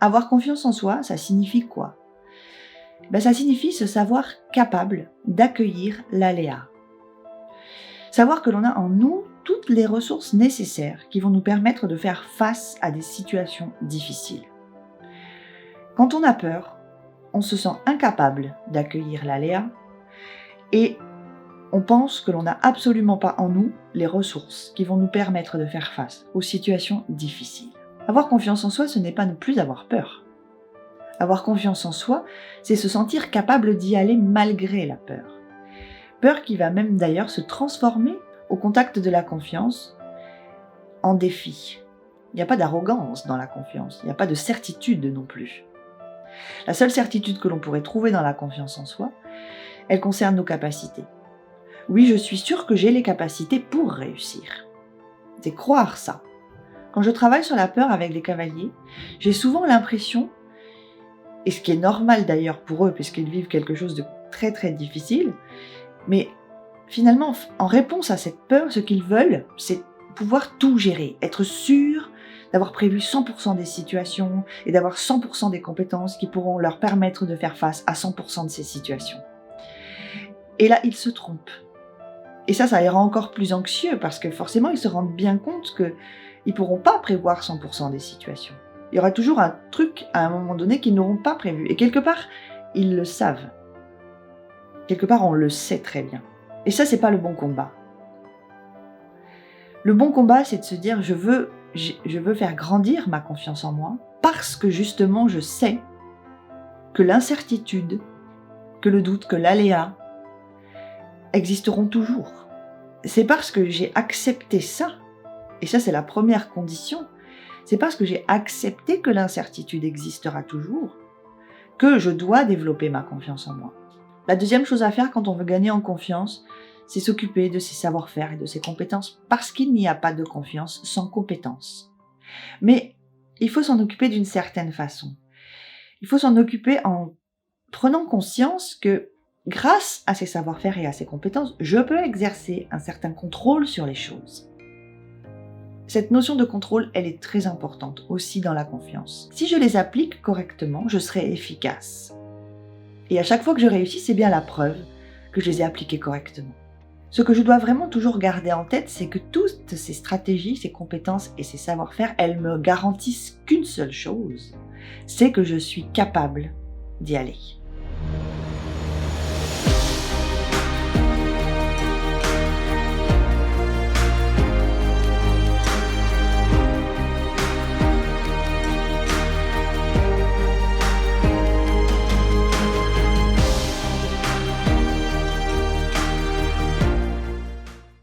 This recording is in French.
Avoir confiance en soi, ça signifie quoi? Ça signifie se savoir capable d'accueillir l'aléa. Savoir que l'on a en nous toutes les ressources nécessaires qui vont nous permettre de faire face à des situations difficiles. Quand on a peur, on se sent incapable d'accueillir l'aléa et on pense que l'on n'a absolument pas en nous les ressources qui vont nous permettre de faire face aux situations difficiles. Avoir confiance en soi, ce n'est pas ne plus avoir peur. Avoir confiance en soi, c'est se sentir capable d'y aller malgré la peur. Peur qui va même d'ailleurs se transformer au contact de la confiance en défi. Il n'y a pas d'arrogance dans la confiance, il n'y a pas de certitude non plus. La seule certitude que l'on pourrait trouver dans la confiance en soi, elle concerne nos capacités. Oui, je suis sûre que j'ai les capacités pour réussir. C'est croire ça. Quand je travaille sur la peur avec les cavaliers, j'ai souvent l'impression, et ce qui est normal d'ailleurs pour eux puisqu'ils vivent quelque chose de très très difficile, mais finalement, en réponse à cette peur, ce qu'ils veulent, c'est pouvoir tout gérer, être sûr d'avoir prévu 100% des situations et d'avoir 100% des compétences qui pourront leur permettre de faire face à 100% de ces situations. Et là, ils se trompent. Et ça les rend encore plus anxieux parce que forcément, ils se rendent bien compte qu'ils ne pourront pas prévoir 100% des situations. Il y aura toujours un truc à un moment donné qu'ils n'auront pas prévu. Et quelque part, ils le savent. Quelque part, on le sait très bien. Et ça, c'est pas le bon combat. Le bon combat, c'est de se dire, je veux faire grandir ma confiance en moi parce que justement, je sais que l'incertitude, que le doute, que l'aléa existeront toujours. C'est parce que j'ai accepté ça, et ça, c'est la première condition, c'est parce que j'ai accepté que l'incertitude existera toujours, que je dois développer ma confiance en moi. La deuxième chose à faire quand on veut gagner en confiance, c'est s'occuper de ses savoir-faire et de ses compétences, parce qu'il n'y a pas de confiance sans compétences. Mais il faut s'en occuper d'une certaine façon. Il faut s'en occuper en prenant conscience que grâce à ses savoir-faire et à ses compétences, je peux exercer un certain contrôle sur les choses. Cette notion de contrôle, elle est très importante aussi dans la confiance. Si je les applique correctement, je serai efficace. Et à chaque fois que je réussis, c'est bien la preuve que je les ai appliquées correctement. Ce que je dois vraiment toujours garder en tête, c'est que toutes ces stratégies, ces compétences et ces savoir-faire, elles me garantissent qu'une seule chose, c'est que je suis capable d'y aller.